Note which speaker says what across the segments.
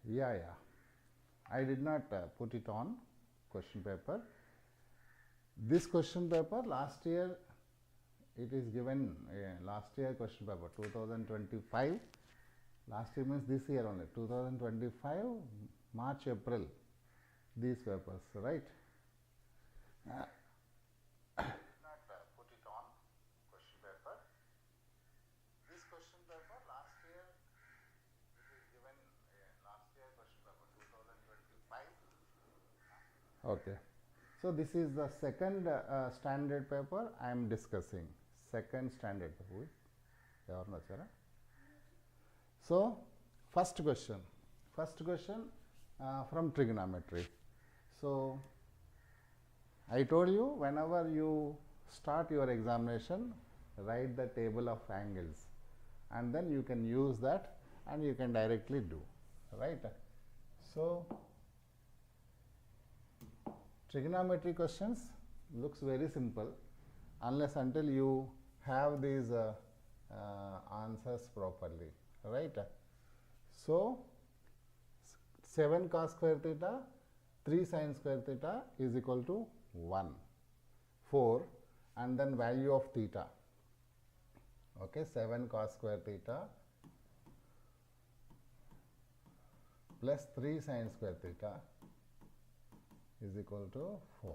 Speaker 1: Yeah. I did not put it on question paper. This question paper last year it is given, last year question paper 2025. Last year means this year only, 2025 March, April, these papers, right? Not put it on question paper. This question paper last year it is given, last year question paper 2025. Okay. So this is the second standard paper I am discussing. Second standard paper. So first question from trigonometry. So I told you, whenever you start your examination, write the table of angles and then you can use that and you can directly do, right? So trigonometry questions looks very simple unless until you have these answers properly, right? So 7 cos square theta, 3 sin square theta is equal to 1, 4, and then value of theta. Okay, 7 cos square theta plus 3 sin square theta is equal to 4.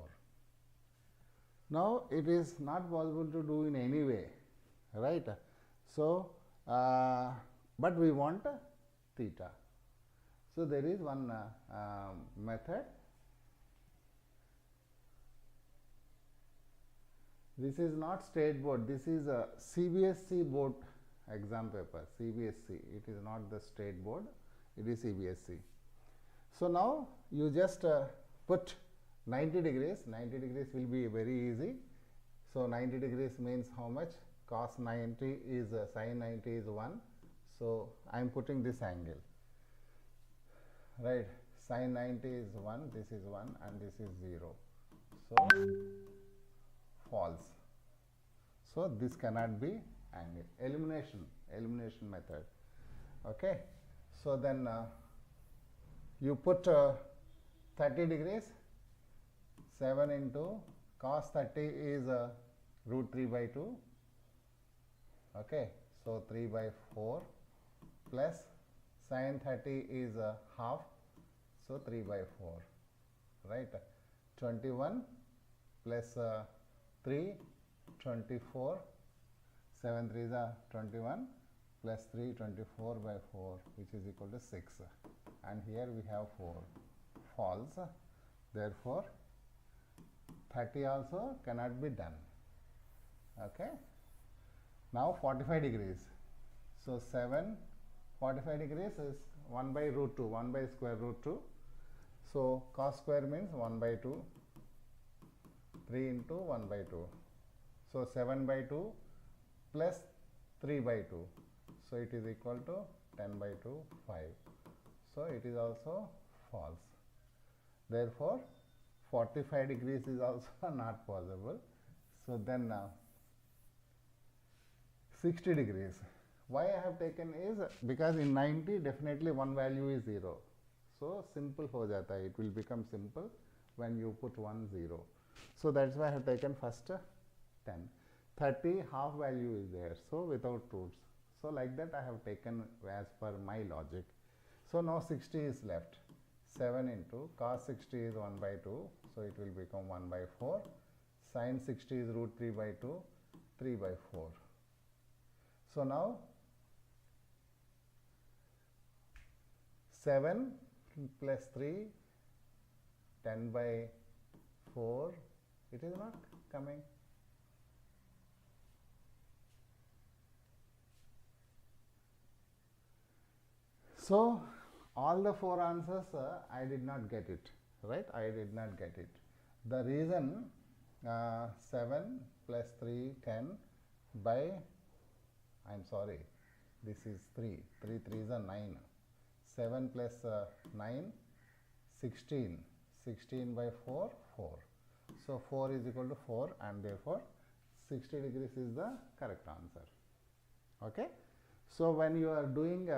Speaker 1: Now it is not possible to do in any way, right? So but we want theta. So there is one method. This is not state board, this is a CBSE board exam paper, CBSE. It is not the state board, it is CBSE. So now you just put 90 degrees, 90 degrees will be very easy. So 90 degrees means how much? Cos 90 is sin 90 is 1. So I am putting this angle, right? Sin 90 is 1, this is 1 and this is 0. So false. So this cannot be angle. Elimination method. Okay. So then you put 30 degrees, 7 into cos 30 is root 3 by 2. Okay. So 3 by 4 plus sin 30 is half. So 3 by 4, right? 21 plus 3, 24, 7 3 is 21 plus 3, 24 by 4, which is equal to 6. And here we have 4. False. Therefore 30 also cannot be done. Okay. Now 45 degrees. So 7, 45 degrees is 1 by root 2, 1 by square root 2. So cos square means 1 by 2, 3 into 1 by 2. So 7 by 2 plus 3 by 2. So it is equal to 10 by 2, 5. So it is also false. Therefore 45 degrees is also not possible. So then 60 degrees. Why I have taken is because in 90 definitely one value is 0. So simple ho jata hai. It will become simple when you put 1 0. So that's why I have taken first 10. 30 half value is there, so without roots. So like that I have taken as per my logic. So now 60 is left. 7 into cos 60 is 1 by 2, so it will become 1 by 4. Sin 60 is root 3 by 2, 3 by 4. So now 7 plus 3, 10 by 4, it is not coming. So all the 4 answers I did not get it, right? I did not get it. The reason 7 plus 3, 10 by, I am sorry, this is 3, 3 3s are 9. 7 plus 9, 16, 16 by 4, 4. So 4 is equal to 4 and therefore 60 degrees is the correct answer. Okay. So when you are doing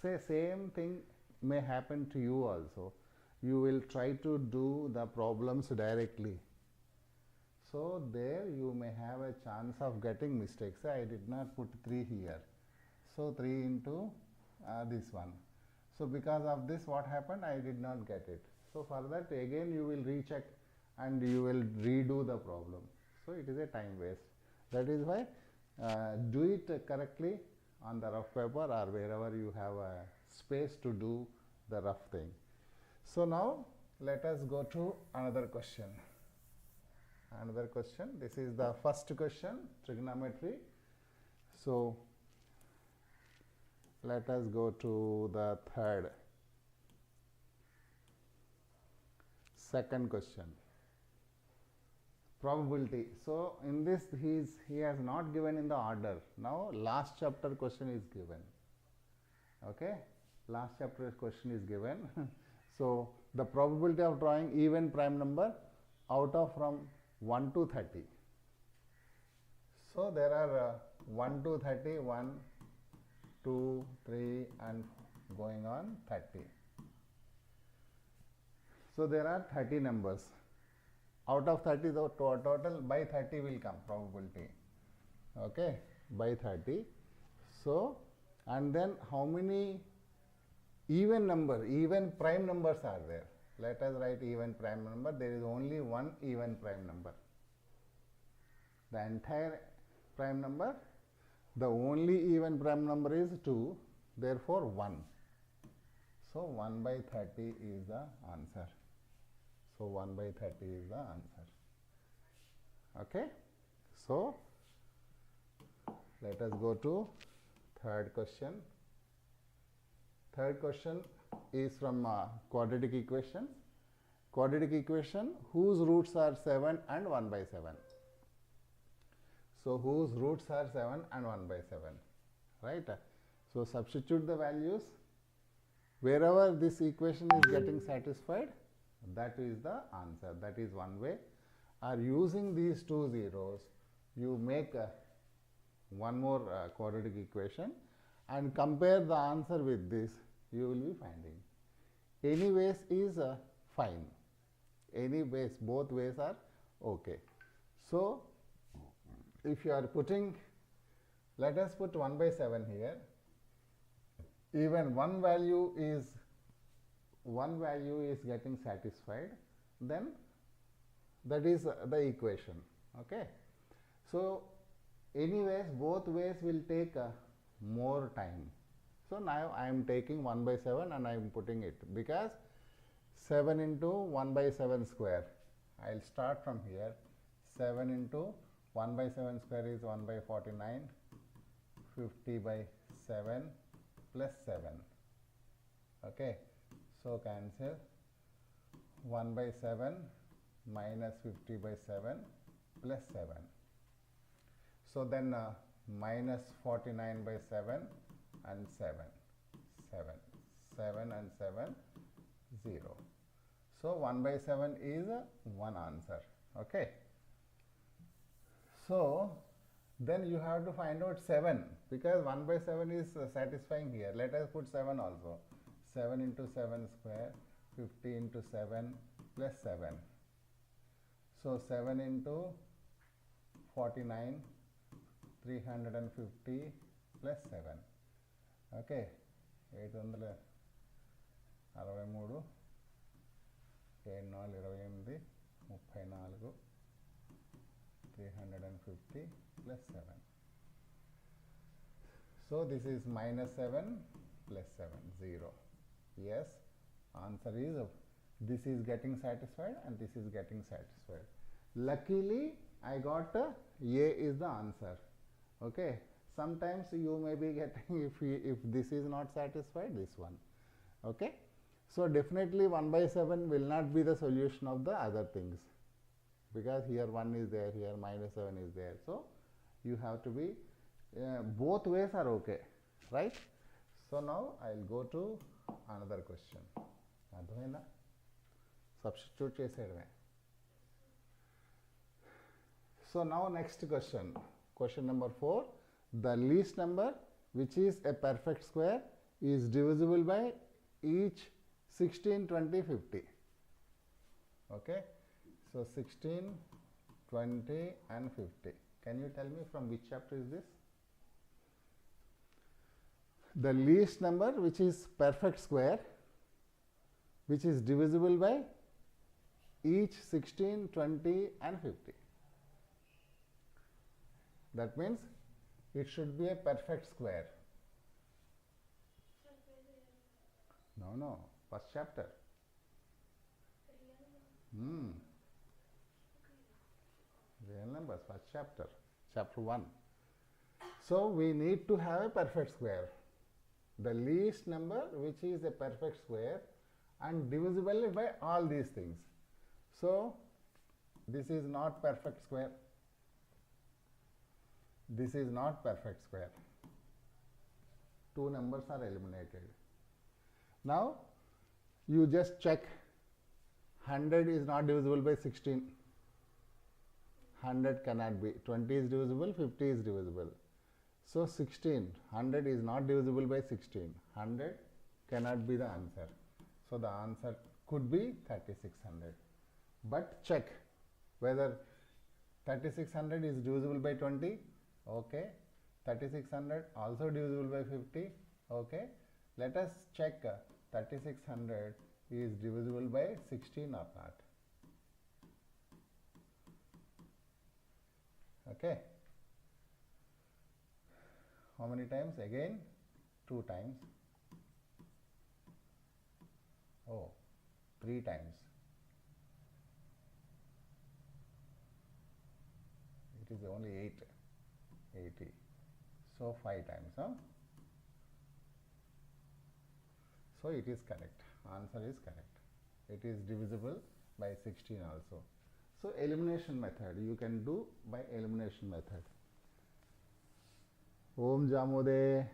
Speaker 1: say same thing may happen to you also. You will try to do the problems directly. So there you may have a chance of getting mistakes. I did not put 3 here. So 3 into this one. So because of this, what happened? I did not get it. So for that again you will recheck and you will redo the problem. So it is a time waste. That is why do it correctly on the rough paper or wherever you have a space to do the rough thing. So now let us go to another question. Another question. This is the first question, trigonometry. So let us go to the second question. Probability. So in this he has not given in the order. Now last chapter question is given. Okay, last chapter question is given. So the probability of drawing even prime number out of from 1 to 30. So there are 1 to 30, 1, 2, 3 and going on 30. So there are 30 numbers. Out of 30, the total by 30 will come probability. Okay, by 30. So, and then how many even prime numbers are there? Let us write even prime number. There is only one even prime number. The entire prime number, the only even prime number is 2, therefore 1. So 1 by 30 is the answer. So 1 by 30 is the answer. Okay. So let us go to third question. Third question is from quadratic equation. Quadratic equation whose roots are 7 and 1 by 7. So whose roots are 7 and 1 by 7. Right. So substitute the values. Wherever this equation is getting satisfied, that is the answer. That is one way. Or using these two zeros, you make one more quadratic equation and compare the answer with this, you will be finding. Any ways is fine. Any ways, both ways are okay. So if you are putting, let us put 1 by 7 here. Even one value is getting satisfied, then that is the equation. Okay. So anyways, both ways will take more time. So now I am taking 1 by 7 and I am putting it, because 7 into 1 by 7 square. I will start from here. 7 into 1 by 7 square is 1 by 49, 50 by 7 plus 7. Okay. So cancel 1 by 7 minus 50 by 7 plus 7. So then minus 49 by 7 and 7 and 7, 0. So 1 by 7 is one answer. Okay. So then you have to find out 7, because 1 by 7 is satisfying here. Let us put 7 also. 7 into 7 square, 50 into 7 plus 7. So 7 into 49, 350 plus 7. Okay. 863, 7 4 28, 34, 350 plus 7. So this is minus 7 plus 7, 0. Yes, answer is this is getting satisfied and this is getting satisfied. Luckily I got A is the answer. Okay. Sometimes you may be getting, if this is not satisfied, this one. Okay. So definitely 1 by 7 will not be the solution of the other things, because here 1 is there, here minus 7 is there. So you have to be, both ways are okay, right? So now I will go to another question. Substitute cheseyadame. So now next question. Question number 4. The least number which is a perfect square is divisible by each 16, 20, 50. Okay, so 16, 20 and 50. Can you tell me from which chapter is this? The least number which is perfect square, which is divisible by each 16, 20 and 50. That means it should be a perfect square. No, first chapter. Real numbers, first chapter, chapter 1. So we need to have a perfect square. The least number which is a perfect square and divisible by all these things. So this is not perfect square. This is not perfect square. Two numbers are eliminated. Now you just check. 100 is not divisible by 16. 100 cannot be. 20 is divisible, 50 is divisible. So 16, 100 is not divisible by 16. 100 cannot be the answer. So the answer could be 3600. But check whether 3600 is divisible by 20. Okay. 3600 also divisible by 50. Okay. Let us check 3600 is divisible by 16 or not. Okay. How many times? Again 2 times. Oh, 3 times. It is only 80. So 5 times. Huh? So it is correct. Answer is correct. It is divisible by 16 also. So elimination method you can do by elimination method. Om Jamode,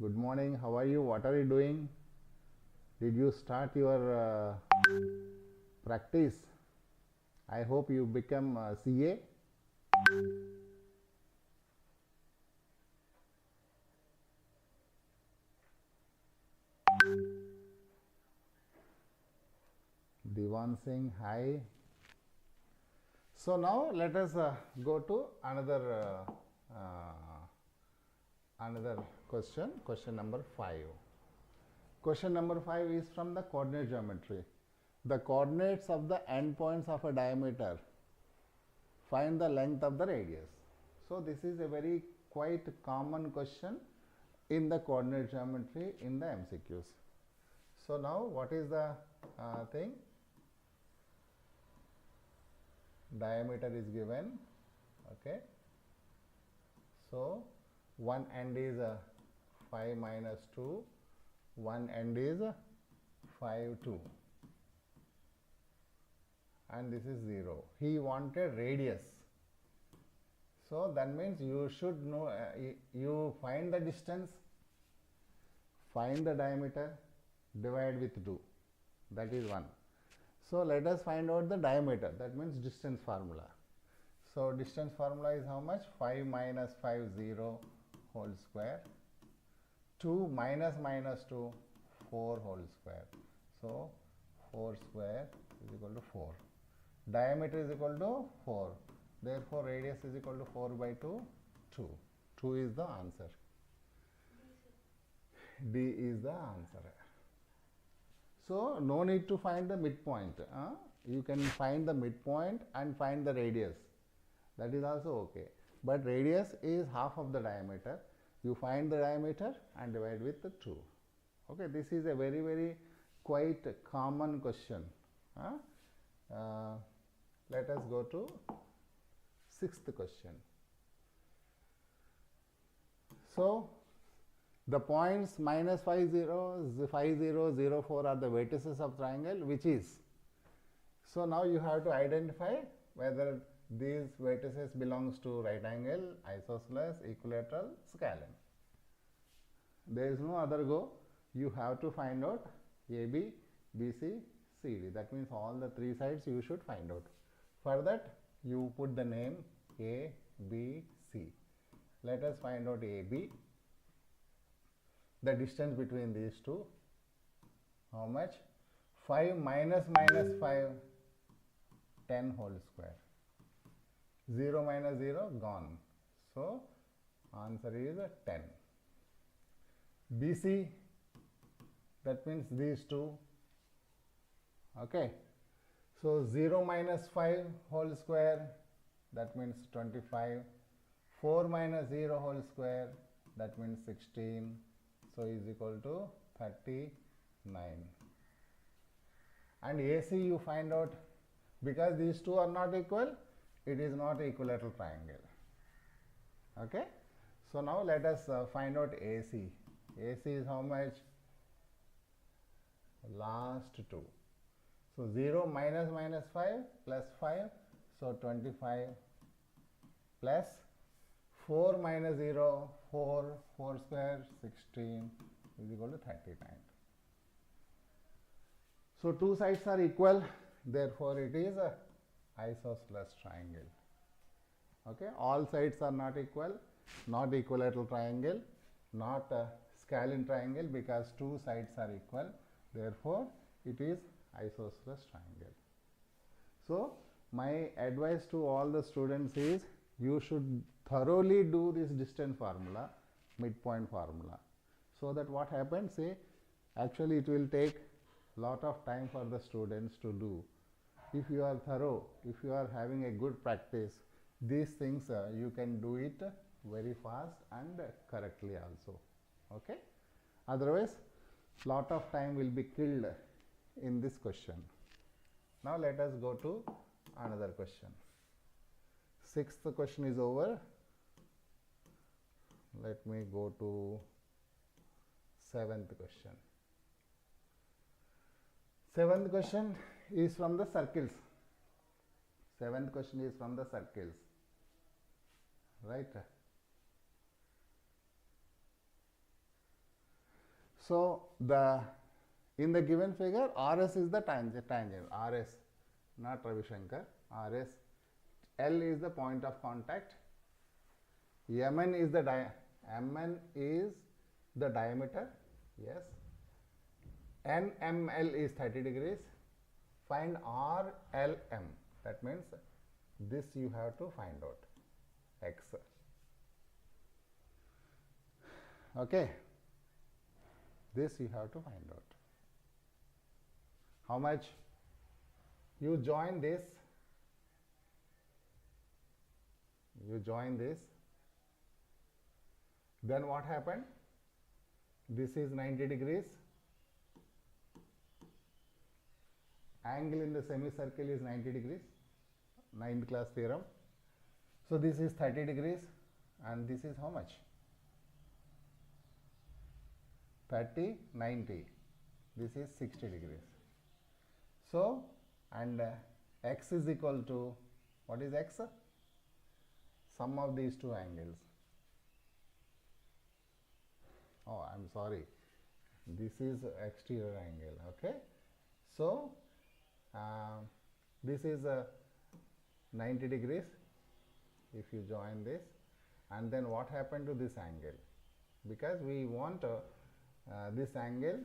Speaker 1: good morning. How are you? What are you doing? Did you start your practice? I hope you become CA. Divan Singh, hi. So now let us go to another question, question number 5. Question number 5 is from the coordinate geometry. The coordinates of the endpoints of a diameter, find the length of the radius. So this is a very quite common question in the coordinate geometry in the MCQs. So now what is the thing? Diameter is given. Okay. So one end is 5 minus 2, one end is 5, 2, and this is 0. He wanted radius. So that means you should know, you find the distance, find the diameter, divide with 2. That is 1. So let us find out the diameter. That means distance formula. So distance formula is how much? 5 minus 5, 0 whole square. 2 minus minus 2, 4 whole square. So 4 square is equal to 4. Diameter is equal to 4. Therefore radius is equal to 4 by 2, 2. 2 is the answer. D is the answer. So no need to find the midpoint. You can find the midpoint and find the radius. That is also okay. But radius is half of the diameter. You find the diameter and divide with the 2. Okay, this is a very, very quite common question. Let us go to 6th question. So the points minus 5, 0, 5, 0, 0, 4 are the vertices of triangle, which is. So now you have to identify whether these vertices belongs to right angle, isosceles, equilateral, scalene. There is no other go. You have to find out AB, BC, CD. That means all the 3 sides you should find out. For that you put the name A, B, C. Let us find out AB. The distance between these two How much? 5 minus minus 5, 10 whole square. 0 minus 0 gone. So answer is 10. BC, that means these two. Okay. So 0 minus 5 whole square, that means 25. 4 minus 0 whole square, that means 16. So is equal to 39. And AC you find out, because these two are not equal, it is not equilateral triangle. Okay. So now let us find out AC. AC is how much? Last two. So 0 minus minus 5 plus 5, so 25 plus 4 minus 0, 4, 4 square, 16 is equal to 39. So two sides are equal, therefore it is a isosceles triangle. Okay, all sides are not equal, not equilateral triangle, not a scalene triangle, because two sides are equal, therefore it is isosceles triangle. So my advice to all the students is, you should thoroughly do this distance formula, midpoint formula, so that what happens, say, actually it will take lot of time for the students to do. If you are thorough, if you are having a good practice, these things you can do it very fast and correctly also. Okay. Otherwise, lot of time will be killed in this question. Now let us go to another question. Sixth question is over. Let me go to seventh question. Seventh question is from the circles. Seventh question is from the circles. Right? So in the given figure, RS is the tangent, RS, not Ravi Shankar, RS. L is the point of contact. MN is the diameter. Yes. NML is 30 degrees. Find RLM. That means this you have to find out. X. Okay. This you have to find out. How much? You join this. You join this. Then what happened? This is 90 degrees. Angle in the semicircle is 90 degrees. 9th class theorem. So this is 30 degrees and this is how much? 30, 90. This is 60 degrees. So, and x is equal to, what is x? Sum of these two angles. Oh, I am sorry. This is exterior angle. Okay. So, this is 90 degrees if you join this, and then what happened to this angle? Because we want this angle,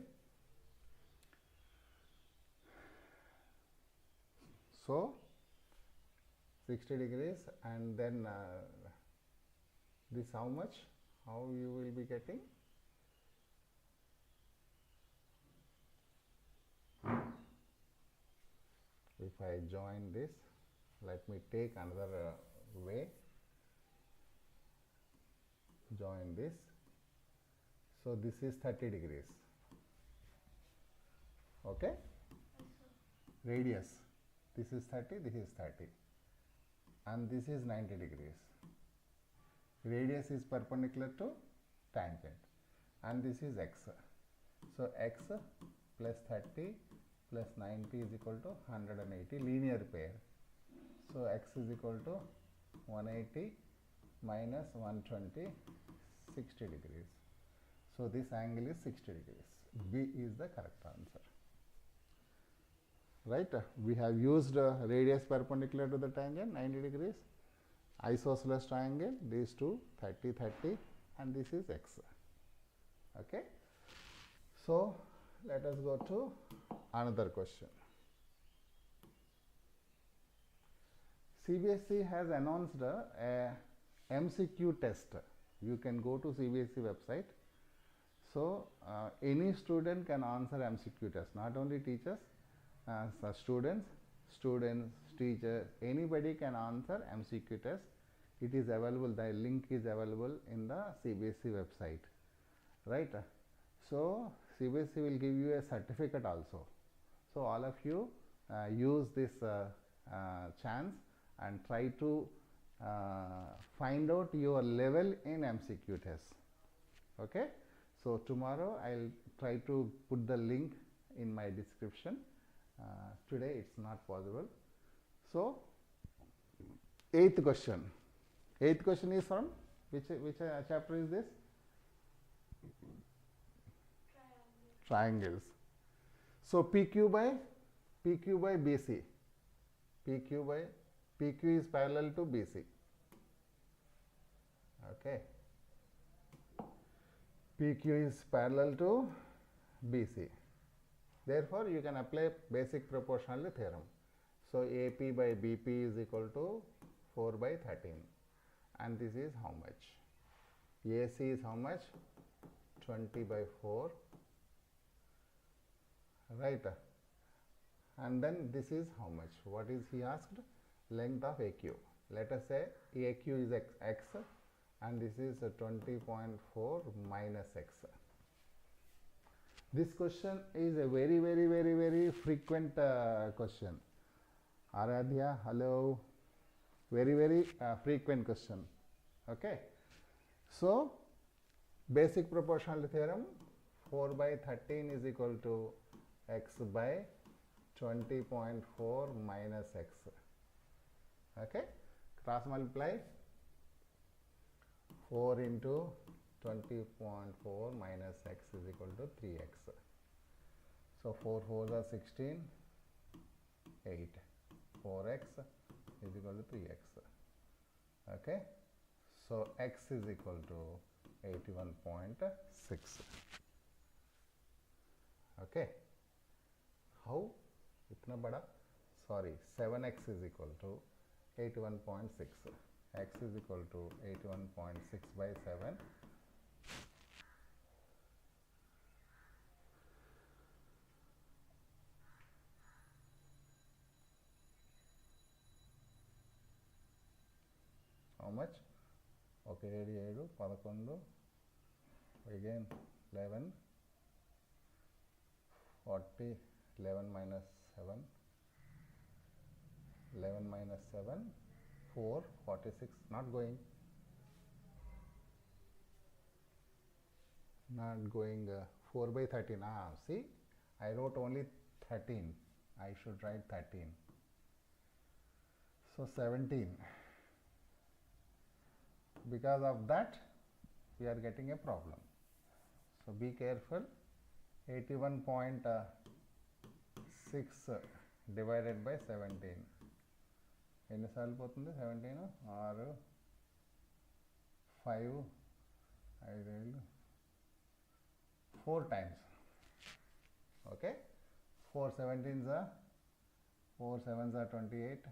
Speaker 1: so 60 degrees, and then this how much? How you will be getting? If I join this, let me take another way, join this. So this is 30 degrees. Okay. Radius. This is 30, this is 30. And this is 90 degrees. Radius is perpendicular to tangent. And this is x. So x plus 30 plus 90 is equal to 180, linear pair. So x is equal to 180 minus 120, 60 degrees. So this angle is 60 degrees. B is the correct answer. Right? We have used radius perpendicular to the tangent, 90 degrees. Isosceles triangle, these two, 30, 30, and this is x. Okay. So let us go to another question. CBSE has announced a MCQ test. You can go to CBSE website. So any student can answer MCQ test, not only teachers, so students, teachers, anybody can answer MCQ test. It is available, the link is available in the CBSE website, right? So CBSE will give you a certificate also. So all of you use this chance and try to find out your level in MCQ test. Okay, so tomorrow I'll try to put the link in my description. Today it's not possible. So eighth question is from which chapter is this? Triangles. So PQ by BC. PQ is parallel to BC. Okay. PQ is parallel to BC. Therefore, you can apply basic proportionality theorem. So AP by BP is equal to 4 by 13. And this is how much? AC is how much? 20 by 4. Right. And then this is how much? What is he asked? Length of AQ. Let us say AQ is x and this is 20.4 minus x. This question is a very frequent question. Aradhya, hello. Very frequent question. Okay. So basic proportionality theorem, 4 by 13 is equal to x by 20.4 minus x. Okay, cross multiply 4 into 20.4 minus x is equal to 3x. So 4 4s are 16, 8. 4x is equal to 3x. Okay, so x is equal to 81.6. Okay, how? Itna bada? Sorry, 7x is equal to 81.6. X is equal to 81.6 by 7. How much? Okay, 7, 11, again 11, 40, 11 minus 7, 11 minus 7, 4, 46, not going, not going, 4 by 13, see, I wrote only 13, I should write 13, so 17, because of that we are getting a problem, so be careful. 81.6 divided by 17. ఎన్నిసార్లు పోతుంది 17 6 5 5 4 times. Okay, 4 17s are 4 7s are 28,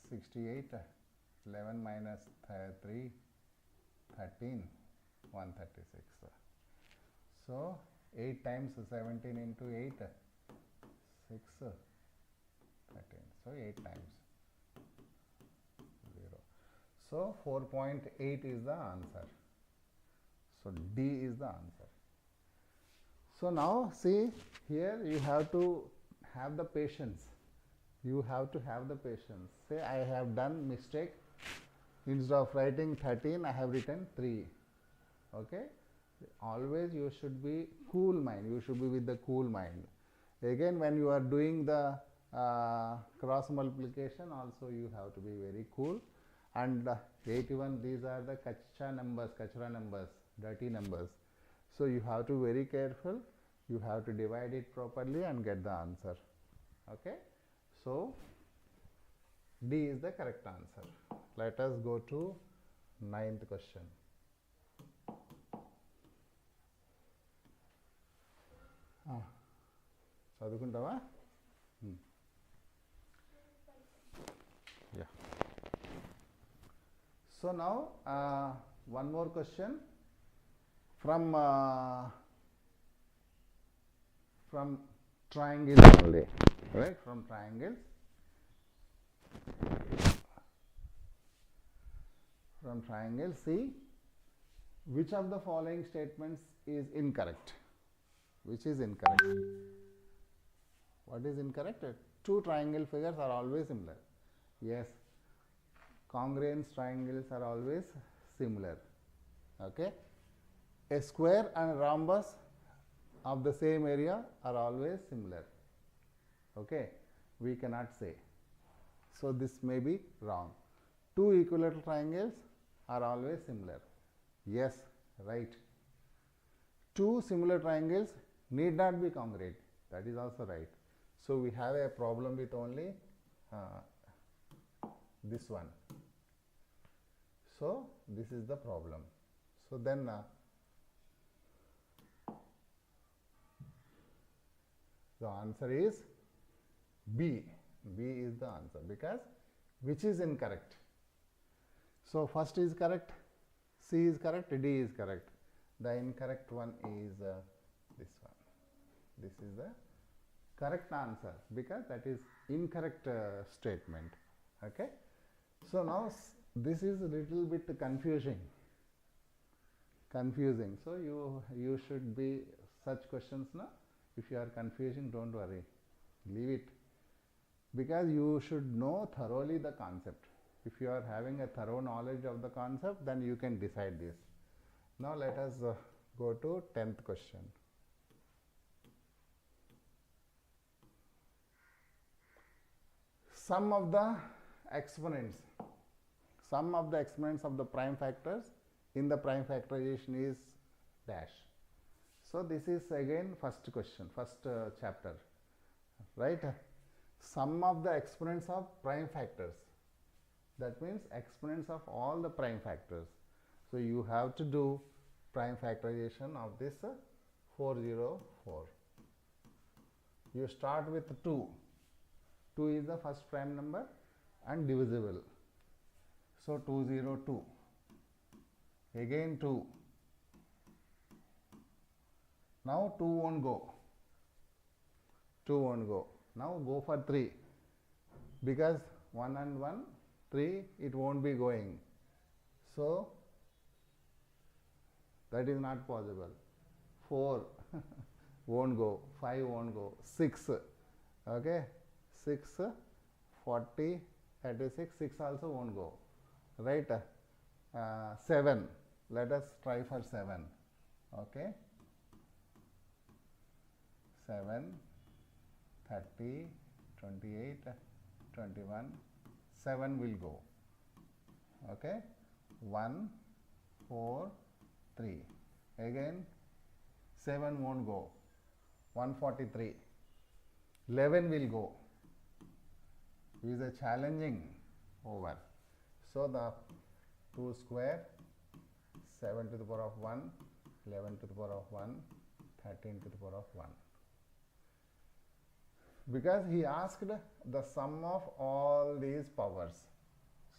Speaker 1: 68, 11 minus 3 13, 136. So 8 times 17 into 8, 6, 13. So 8 times 0. So 4.8 is the answer. So D is the answer. So now see here, you have to have the patience. You have to have the patience. Say I have done mistake. Instead of writing 13, I have written 3. Okay. Always you should be cool mind. You should be with the cool mind. Again, when you are doing the cross multiplication, also you have to be very cool. And 81, these are the kachra numbers, dirty numbers. So you have to be very careful. You have to divide it properly and get the answer. Okay. So D is the correct answer. Let us go to 9th question. చదువుకుంటావా? Yeah. So now one more question from triangles only, right? From triangles. From triangles, see which of the following statements is incorrect. Which is incorrect? What is incorrect? Two triangle figures are always similar. Yes, congruence triangles are always similar. Okay, a square and rhombus of the same area are always similar. Okay, we cannot say. So this may be wrong. Two equilateral triangles are always similar. Yes, right. Two similar triangles need not be congruent. That is also right. So we have a problem with only this one. So this is the problem. So then the answer is B. B is the answer, because which is incorrect. So first is correct, C is correct, D is correct. The incorrect one is this one. This is the correct answer, because that is incorrect statement. Okay. So now this is a little bit confusing. So you should be such questions now. If you are confusing, don't worry, leave it, because you should know thoroughly the concept. If you are having a thorough knowledge of the concept, then you can decide this. Now let us go to 10th question. Sum of the exponents of the prime factors in the prime factorization is dash. So this is again first question, first chapter, right? Sum of the exponents of prime factors. That means exponents of all the prime factors. So you have to do prime factorization of this 404. You start with 2. 2 is the first prime number and divisible. So 202. Again 2. Now 2 won't go. 2 won't go. Now go for 3. Because 1 and 1, 3, it won't be going. So that is not possible. 4 won't go. 5 won't go. 6. Okay. 6, 40, 36. 6 also won't go. Right. 7. Let us try for 7. Okay. 7, 30, 28, 21. 7 will go. Okay. 1, 4, 3. Again 7 won't go. 143. 11 will go. It is a challenging over. So the 2 square, 7 to the power of 1, 11 to the power of 1, 13 to the power of 1. Because he asked the sum of all these powers.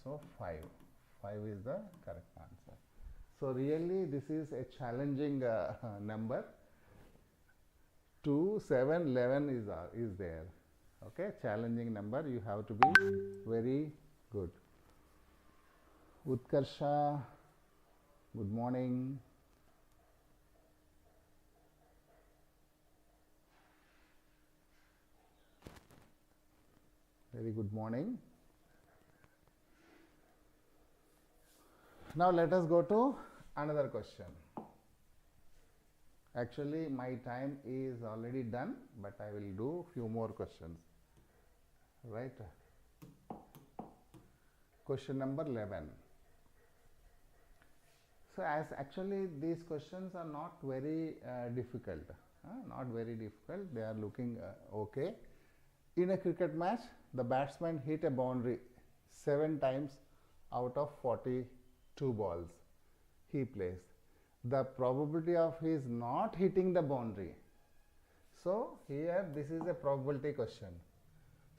Speaker 1: So 5. 5 is the correct answer. So really this is a challenging number. 2, 7, 11 is there. Okay, challenging number. You have to be very good. Utkarsha, good morning. Very good morning. Now let us go to another question. Actually my time is already done, but I will do few more questions. Right. Question number 11. So as actually these questions are not very difficult. Not very difficult. They are looking okay. In a cricket match, the batsman hit a boundary 7 times out of 42 balls he plays. The probability of his not hitting the boundary. So here this is a probability question.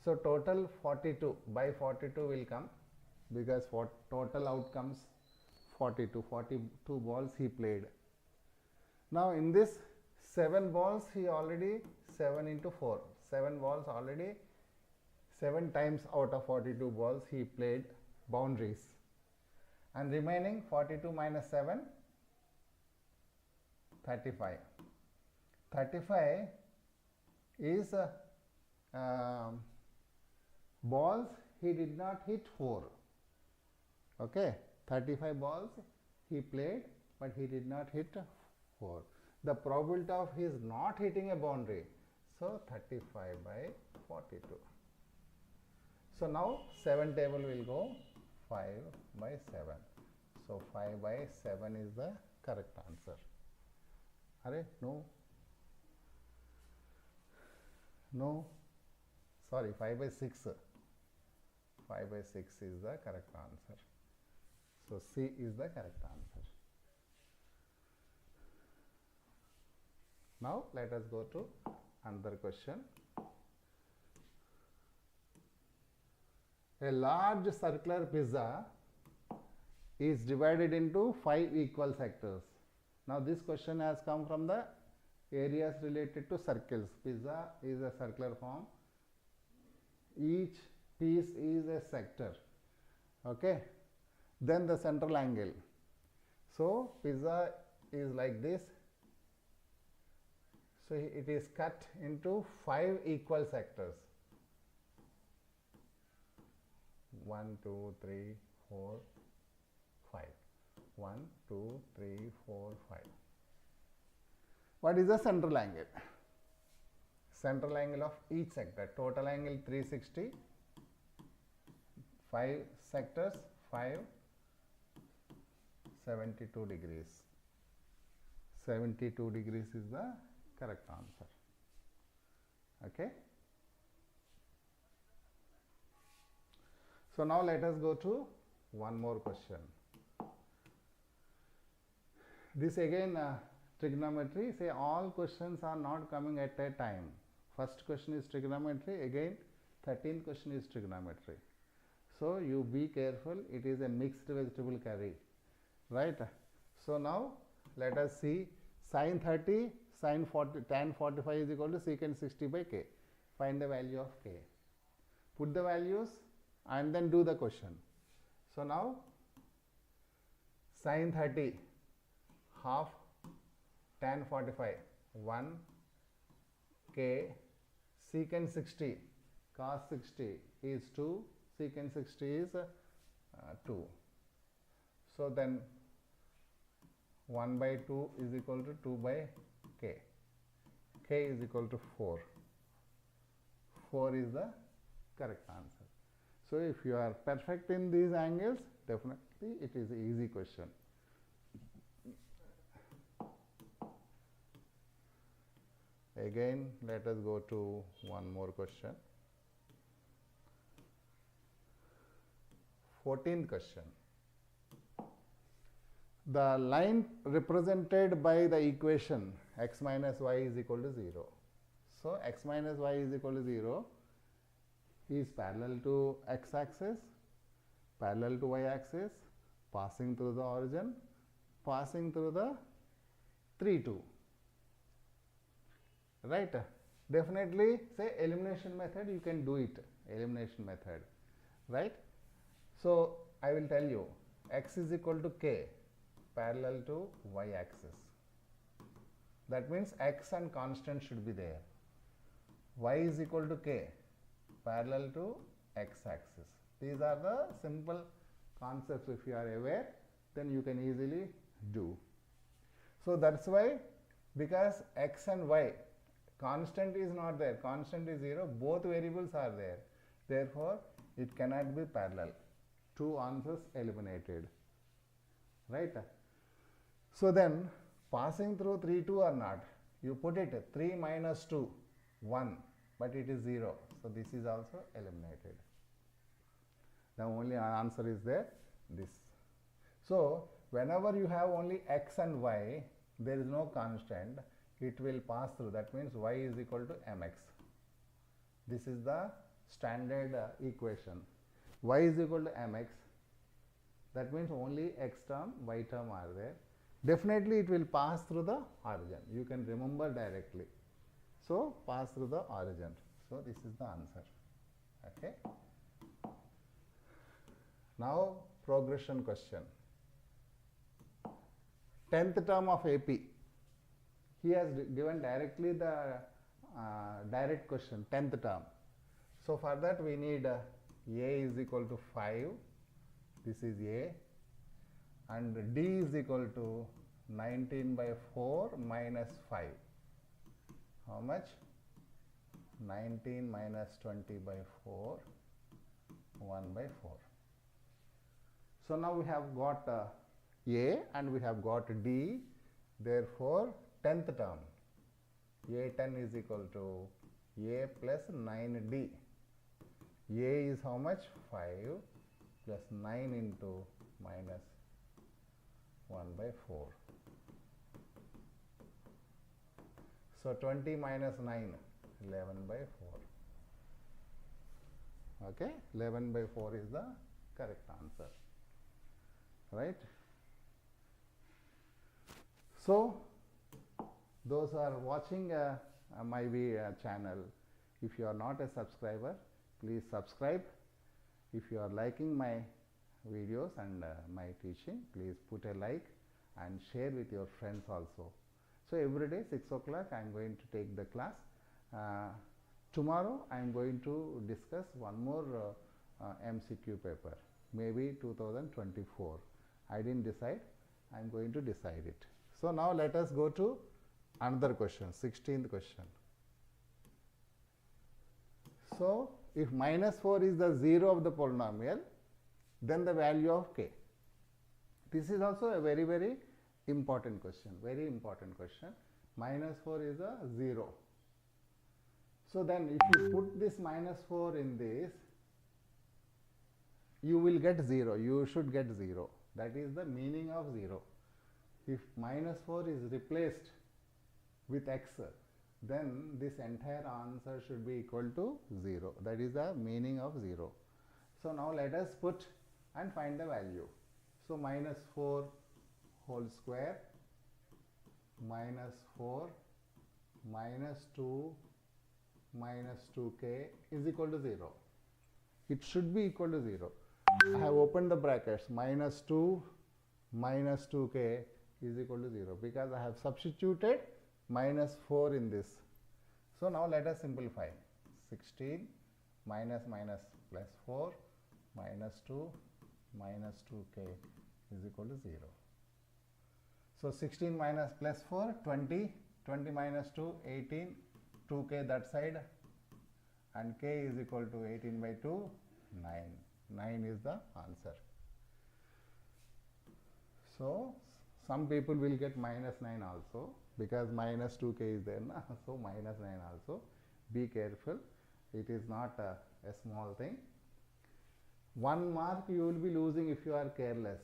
Speaker 1: So total 42 by 42 will come, because for total outcomes 42 balls he played. Now in this 7 balls he already 7 into 4, 7 balls already 7 times out of 42 balls he played boundaries, and remaining 42 minus 7, 35. 35 is balls he did not hit 4. Okay, 35 balls he played, but he did not hit 4. The probability of his not hitting a boundary, so 35 by 42. So now 7 table will go 5 by 7. So 5 by 7 is the correct answer. Arey, no, sorry, 5 by 6. 5 by 6 is the correct answer. So C is the correct answer. Now let us go to another question. A large circular pizza is divided into 5 equal sectors. Now this question has come from the areas related to circles. Pizza is a circular form. Each piece is a sector. Okay. Then the central angle. So pizza is like this. So it is cut into 5 equal sectors. 1, 2, 3, 4, 5. 1, 2, 3, 4, 5. What is the central angle? Central angle of each sector. Total angle 360. 5 sectors, 5, 72 degrees. 72 degrees is the correct answer. Okay. So now let us go to one more question. This again trigonometry. Say all questions are not coming at a time. First question is trigonometry, again 13th question is trigonometry. So you be careful, it is a mixed vegetable curry, right? So now let us see sin 30, sin 40, tan 45 is equal to secant 60 by k. Find the value of k. Put the values and then do the question. So now sin 30, half tan 45, 1 k, secant 60, cos 60 is 2, secant 60 is 2. So then 1 by 2 is equal to 2 by k. K is equal to 4. 4 is the correct answer. So if you are perfect in these angles, definitely it is an easy question. Again, let us go to one more question. 14th question. The line represented by the equation x minus y is equal to 0. So x minus y is equal to 0 is parallel to x axis, parallel to y axis, passing through the origin, passing through the 3, 2. Right? Definitely say elimination method, you can do it, elimination method, right? So I will tell you x is equal to k, parallel to y axis. That means x and constant should be there. Y is equal to k, parallel to x axis. These are the simple concepts. If you are aware, then you can easily do. So that's why, because x and y, constant is not there, constant is 0, both variables are there. Therefore, it cannot be parallel. 2 answers eliminated. Right? So then, passing through 3, 2 or not, you put it 3 minus 2, 1, but it is 0. So this is also eliminated. The only answer is there, this. So whenever you have only x and y, there is no constant. it will pass through. That means y is equal to mx. This is the standard equation. Y is equal to mx. That means only x term, y term are there. Definitely it will pass through the origin. You can remember directly. So pass through the origin. So this is the answer. Okay. Now progression question. 10th term of AP. He has given directly the direct question, 10th term. So for that we need A is equal to 5. This is A. And D is equal to 19 by 4 minus 5. How much? 19 minus 20 by 4, 1 by 4. So now we have got A and we have got D. Therefore, 10th term, A10 is equal to A plus 9D. A is how much? 5 plus 9 into minus 1 by 4. So 20 minus 9, 11 by 4. Okay, 11 by 4 is the correct answer. Right? So, those who are watching my channel, if you are not a subscriber, please subscribe. If you are liking my videos and my teaching, please put a like and share with your friends also. So every day 6 o'clock I am going to take the class. Tomorrow I am going to discuss one more MCQ paper, maybe 2024. I didn't decide, I am going to decide it. So now let us go to another question, 16th question. So if minus 4 is the 0 of the polynomial, then the value of k. This is also a very, very important question, very important question. Minus 4 is a 0. So then if you put this minus 4 in this, you will get 0, you should get 0. That is the meaning of 0. If minus 4 is replaced with x, then this entire answer should be equal to 0. That is the meaning of 0. So now let us put and find the value. So minus 4 whole square minus 4 minus 2 minus 2k is equal to 0. It should be equal to 0. I have opened the brackets, minus 2 minus 2k is equal to 0 because I have substituted minus 4 in this. So now let us simplify. 16 minus minus plus 4 minus 2 minus 2k is equal to 0. So 16 minus plus 4, 20, 20 minus 2, 18, 2k that side, and k is equal to 18 by 2, 9. 9 is the answer. So some people will get minus 9 also because minus 2k is there, na? So minus 9 also. Be careful, it is not a small thing. 1 mark you will be losing if you are careless.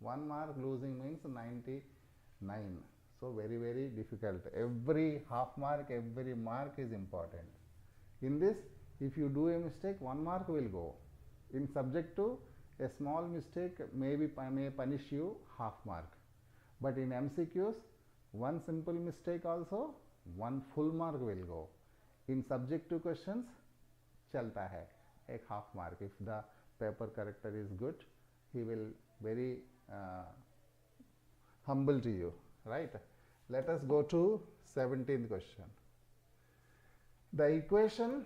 Speaker 1: 1 mark losing means 99. So very, very difficult. Every half mark, every mark is important. In this, if you do a mistake, 1 mark will go. In subjective, a small mistake may punish you half mark. But in MCQs, one simple mistake also, 1 full mark will go. In subjective questions, chalta hai, ek half mark. If the paper corrector is good, he will very humble to you, right? Let us go to 17th question. The equation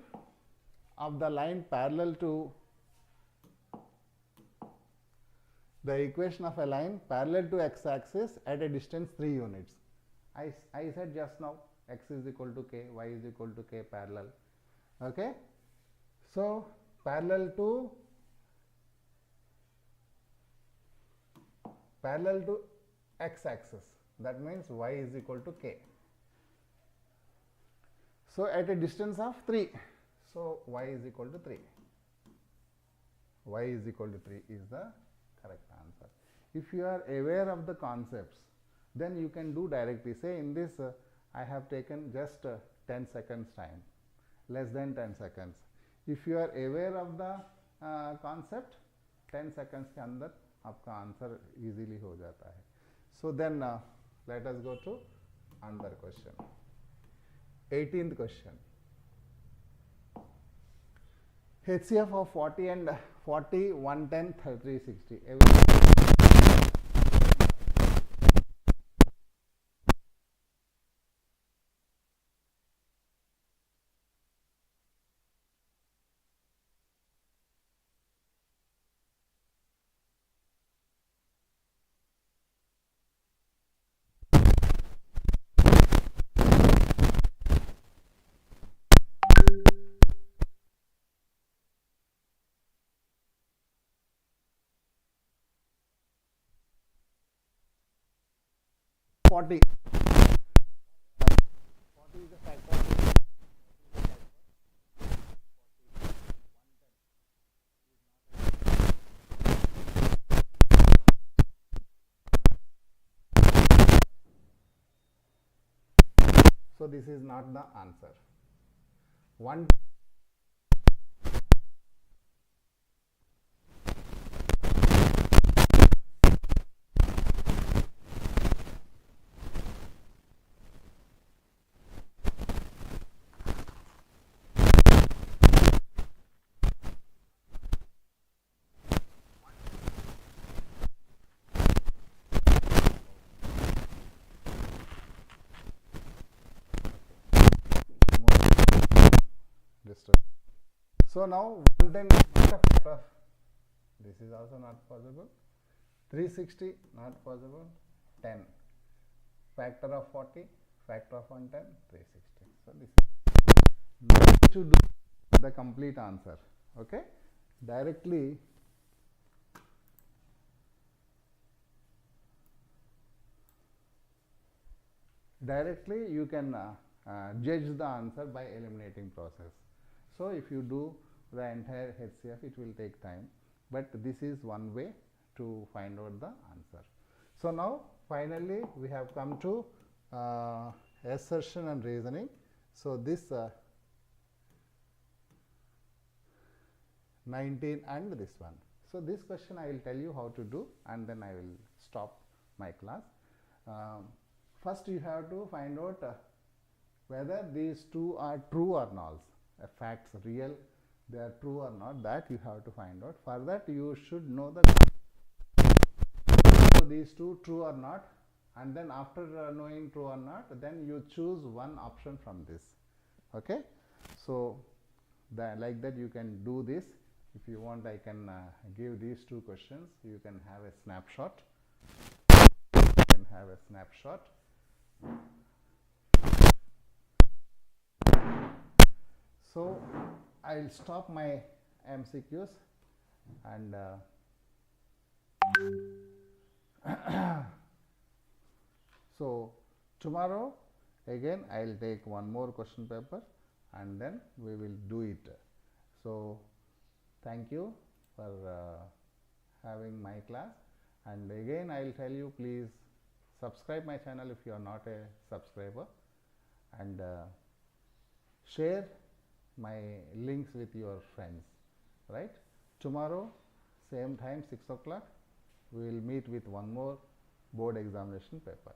Speaker 1: of the line parallel to x-axis at a distance 3 units. I said just now x is equal to k, y is equal to k parallel. Okay. So parallel to x-axis, that means y is equal to k. So at a distance of 3, so y is equal to 3. Y is equal to 3 is the correct answer. If you are aware of the concepts, then you can do directly. Say in this I have taken just 10 seconds time, less than 10 seconds. If you are aware of the concept, 10 seconds के अंदर आपका answer easily हो जाता है. So then let us go to another question. 18th question. HCF of 40 and 40, 110, 360. Forty. 40 is a factor. So this is not the answer. One. So now 110 is not a factor. This is also not possible. 360 not possible. 10 factor of 40, factor of 110, 360. So this is not to do the complete answer. Okay, directly you can judge the answer by eliminating process. So if you do the entire HCF, it will take time, but this is one way to find out the answer. So now finally we have come to assertion and reasoning. So this 19 and this one. So this question I will tell you how to do, and then I will stop my class. First you have to find out whether these two are true or not. Facts real, they are true or not, that you have to find out. For that you should know the so these two true or not, and then after knowing true or not, then you choose one option from this. Okay, so like that you can do this. If you want, I can give these two questions. You can have a snapshot. So I will stop my MCQs and so tomorrow again I will take one more question paper and then we will do it. So thank you for having my class, and again I will tell you, please subscribe my channel if you are not a subscriber, and share my links with your friends. Right, tomorrow same time 6 o'clock we will meet with one more board examination paper.